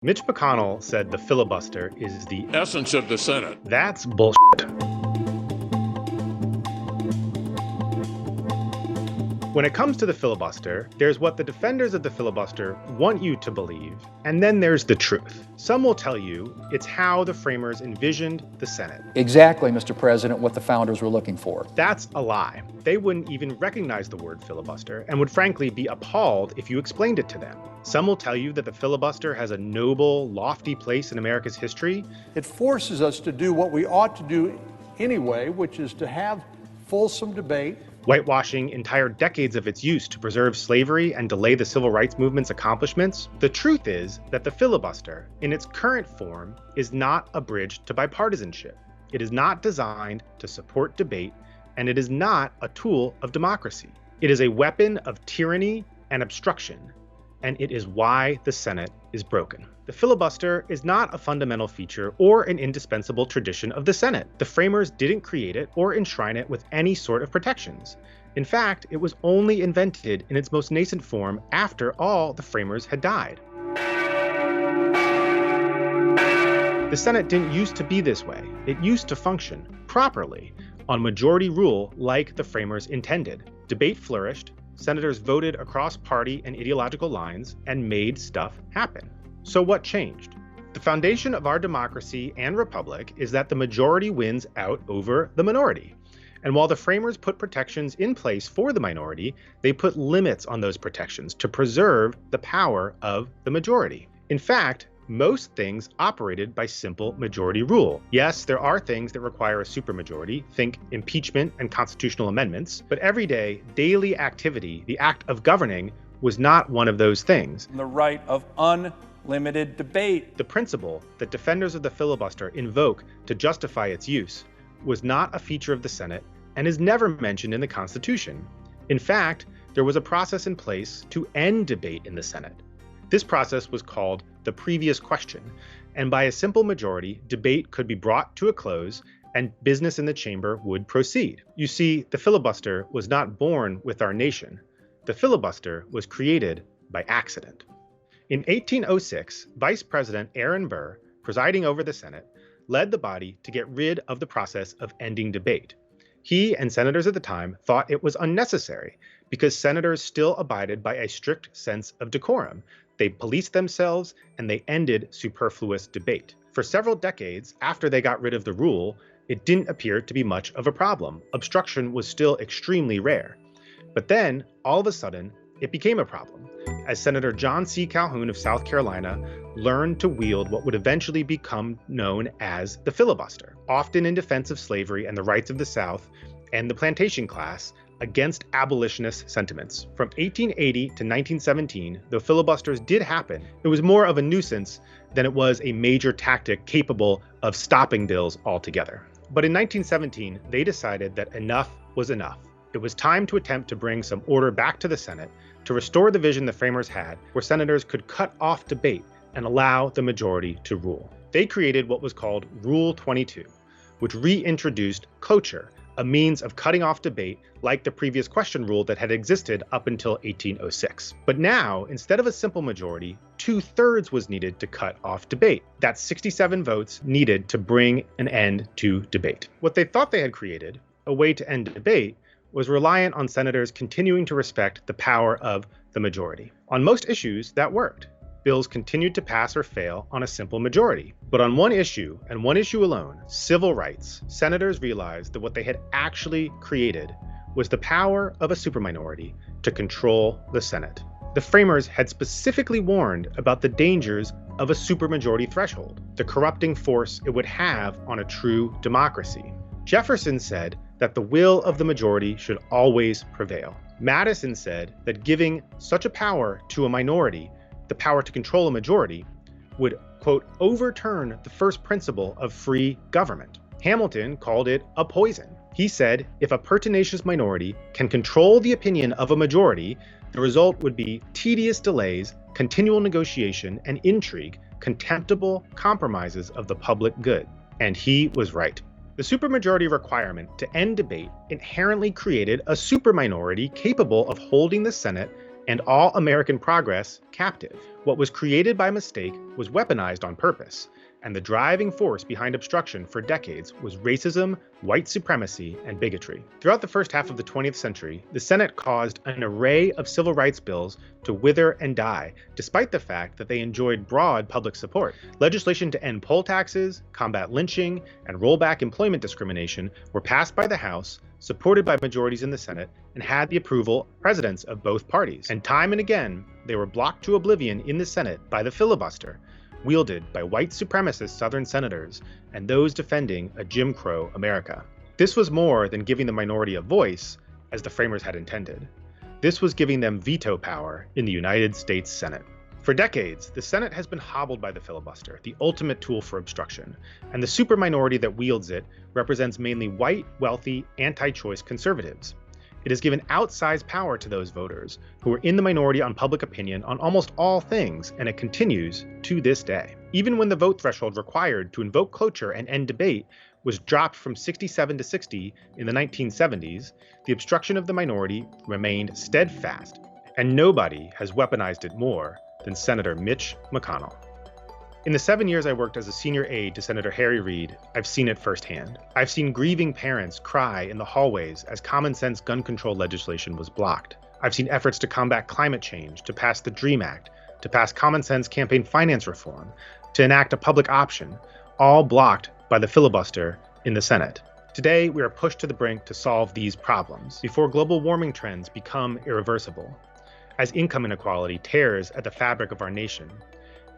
Mitch McConnell said the filibuster is the essence of the Senate. That's bullshit. When it comes to the filibuster, there's what the defenders of the filibuster want you to believe, and then there's the truth. Some will tell you it's how the framers envisioned the Senate. Exactly, Mr. President, what the founders were looking for. That's a lie. They wouldn't even recognize the word filibuster and would frankly be appalled if you explained it to them. Some will tell you that the filibuster has a noble, lofty place in America's history. It forces us to do what we ought to do anyway, which is to have fulsome debate, whitewashing entire decades of its use to preserve slavery and delay the civil rights movement's accomplishments. The truth is that the filibuster, in its current form, is not a bridge to bipartisanship. It is not designed to support debate, and it is not a tool of democracy. It is a weapon of tyranny and obstruction, and it is why the Senate is broken. The filibuster is not a fundamental feature or an indispensable tradition of the Senate. The framers didn't create it or enshrine it with any sort of protections. In fact, it was only invented in its most nascent form after all the framers had died. The Senate didn't used to be this way. It used to function properly on majority rule like the framers intended. Debate flourished, senators voted across party and ideological lines, and made stuff happen. So what changed? The foundation of our democracy and republic is that the majority wins out over the minority. And while the framers put protections in place for the minority, they put limits on those protections to preserve the power of the majority. In fact, most things operated by simple majority rule. Yes, there are things that require a supermajority, think impeachment and constitutional amendments, but everyday, daily activity, the act of governing, was not one of those things. The right of unlimited debate. The principle that defenders of the filibuster invoke to justify its use was not a feature of the Senate and is never mentioned in the Constitution. In fact, there was a process in place to end debate in the Senate. This process was called the previous question, and by a simple majority, debate could be brought to a close and business in the chamber would proceed. You see, the filibuster was not born with our nation. The filibuster was created by accident. In 1806, Vice President Aaron Burr, presiding over the Senate, led the body to get rid of the process of ending debate. He and senators at the time thought it was unnecessary because senators still abided by a strict sense of decorum. They policed themselves and they ended superfluous debate. For several decades after they got rid of the rule, it didn't appear to be much of a problem. Obstruction was still extremely rare. But then, all of a sudden, it became a problem, as Senator John C. Calhoun of South Carolina learned to wield what would eventually become known as the filibuster, often in defense of slavery and the rights of the South and the plantation class against abolitionist sentiments. From 1880 to 1917, though filibusters did happen, it was more of a nuisance than it was a major tactic capable of stopping bills altogether. But in 1917, they decided that enough was enough. It was time to attempt to bring some order back to the Senate, to restore the vision the framers had, where senators could cut off debate and allow the majority to rule. They created what was called Rule 22, which reintroduced cloture, a means of cutting off debate like the previous question rule that had existed up until 1806. But now, instead of a simple majority, 2/3 was needed to cut off debate. That's 67 votes needed to bring an end to debate. What they thought they had created, a way to end debate, was reliant on senators continuing to respect the power of the majority. On most issues, that worked. Bills continued to pass or fail on a simple majority. But on one issue, and one issue alone, civil rights, senators realized that what they had actually created was the power of a superminority to control the Senate. The framers had specifically warned about the dangers of a supermajority threshold, the corrupting force it would have on a true democracy. Jefferson said that the will of the majority should always prevail. Madison said that giving such a power to a minority, the power to control a majority, would, quote, overturn the first principle of free government. Hamilton called it a poison. He said if a pertinacious minority can control the opinion of a majority, the result would be tedious delays, continual negotiation and intrigue, contemptible compromises of the public good. And he was right. The supermajority requirement to end debate inherently created a superminority capable of holding the Senate and all American progress captive. What was created by mistake was weaponized on purpose, and the driving force behind obstruction for decades was racism, white supremacy, and bigotry. Throughout the first half of the 20th century, the Senate caused an array of civil rights bills to wither and die, despite the fact that they enjoyed broad public support. Legislation to end poll taxes, combat lynching, and roll back employment discrimination were passed by the House, supported by majorities in the Senate, and had the approval of presidents of both parties. And time and again, they were blocked to oblivion in the Senate by the filibuster, wielded by white supremacist Southern senators and those defending a Jim Crow America. This was more than giving the minority a voice, as the framers had intended. This was giving them veto power in the United States Senate. For decades, the Senate has been hobbled by the filibuster, the ultimate tool for obstruction, and the superminority that wields it represents mainly white, wealthy, anti-choice conservatives. It has given outsized power to those voters who are in the minority on public opinion on almost all things, and it continues to this day. Even when the vote threshold required to invoke cloture and end debate was dropped from 67 to 60 in the 1970s, the obstruction of the minority remained steadfast, and nobody has weaponized it more than Senator Mitch McConnell. In the 7 years I worked as a senior aide to Senator Harry Reid, I've seen it firsthand. I've seen grieving parents cry in the hallways as common sense gun control legislation was blocked. I've seen efforts to combat climate change, to pass the DREAM Act, to pass common sense campaign finance reform, to enact a public option, all blocked by the filibuster in the Senate. Today, we are pushed to the brink to solve these problems before global warming trends become irreversible, as income inequality tears at the fabric of our nation,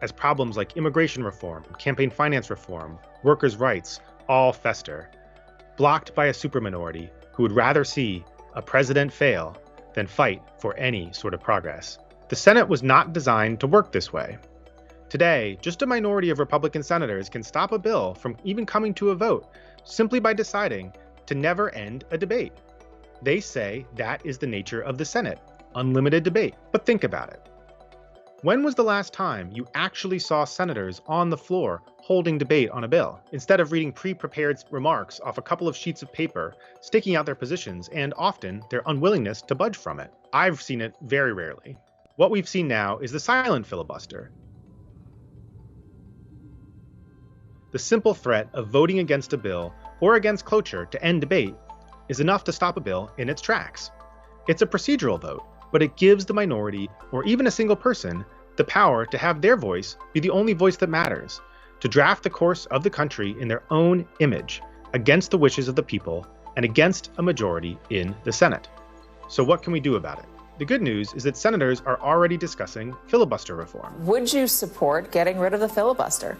as problems like immigration reform, campaign finance reform, workers' rights all fester, blocked by a superminority who would rather see a president fail than fight for any sort of progress. The Senate was not designed to work this way. Today, just a minority of Republican senators can stop a bill from even coming to a vote simply by deciding to never end a debate. They say that is the nature of the Senate, unlimited debate. But think about it. When was the last time you actually saw senators on the floor holding debate on a bill, instead of reading pre-prepared remarks off a couple of sheets of paper, staking out their positions and often their unwillingness to budge from it? I've seen it very rarely. What we've seen now is the silent filibuster. The simple threat of voting against a bill or against cloture to end debate is enough to stop a bill in its tracks. It's a procedural vote, but it gives the minority, or even a single person, the power to have their voice be the only voice that matters, to draft the course of the country in their own image, against the wishes of the people, and against a majority in the Senate. So what can we do about it? The good news is that senators are already discussing filibuster reform. Would you support getting rid of the filibuster?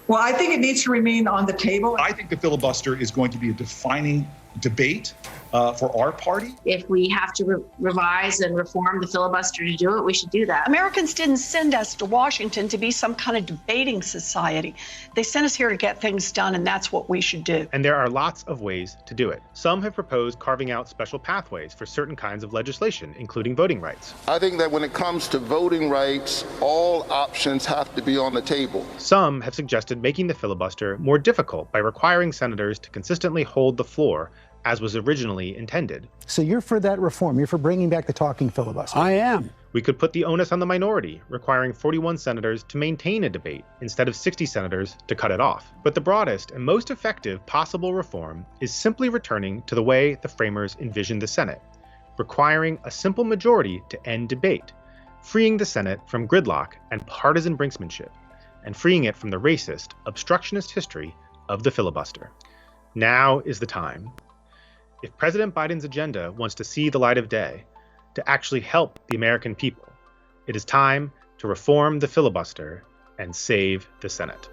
Well, I think it needs to remain on the table. I think the filibuster is going to be a defining debate for our party. If we have to revise and reform the filibuster to do it, we should do that. Americans didn't send us to Washington to be some kind of debating society. They sent us here to get things done, and that's what we should do. And there are lots of ways to do it. Some have proposed carving out special pathways for certain kinds of legislation, including voting rights. I think that when it comes to voting rights, all options have to be on the table. Some have suggested making the filibuster more difficult by requiring senators to consistently hold the floor, as was originally intended. So you're for that reform? You're for bringing back the talking filibuster? I am. We could put the onus on the minority, requiring 41 senators to maintain a debate instead of 60 senators to cut it off. But the broadest and most effective possible reform is simply returning to the way the framers envisioned the Senate, requiring a simple majority to end debate, freeing the Senate from gridlock and partisan brinksmanship, and freeing it from the racist, obstructionist history of the filibuster. Now is the time. If President Biden's agenda wants to see the light of day, to actually help the American people, it is time to reform the filibuster and save the Senate.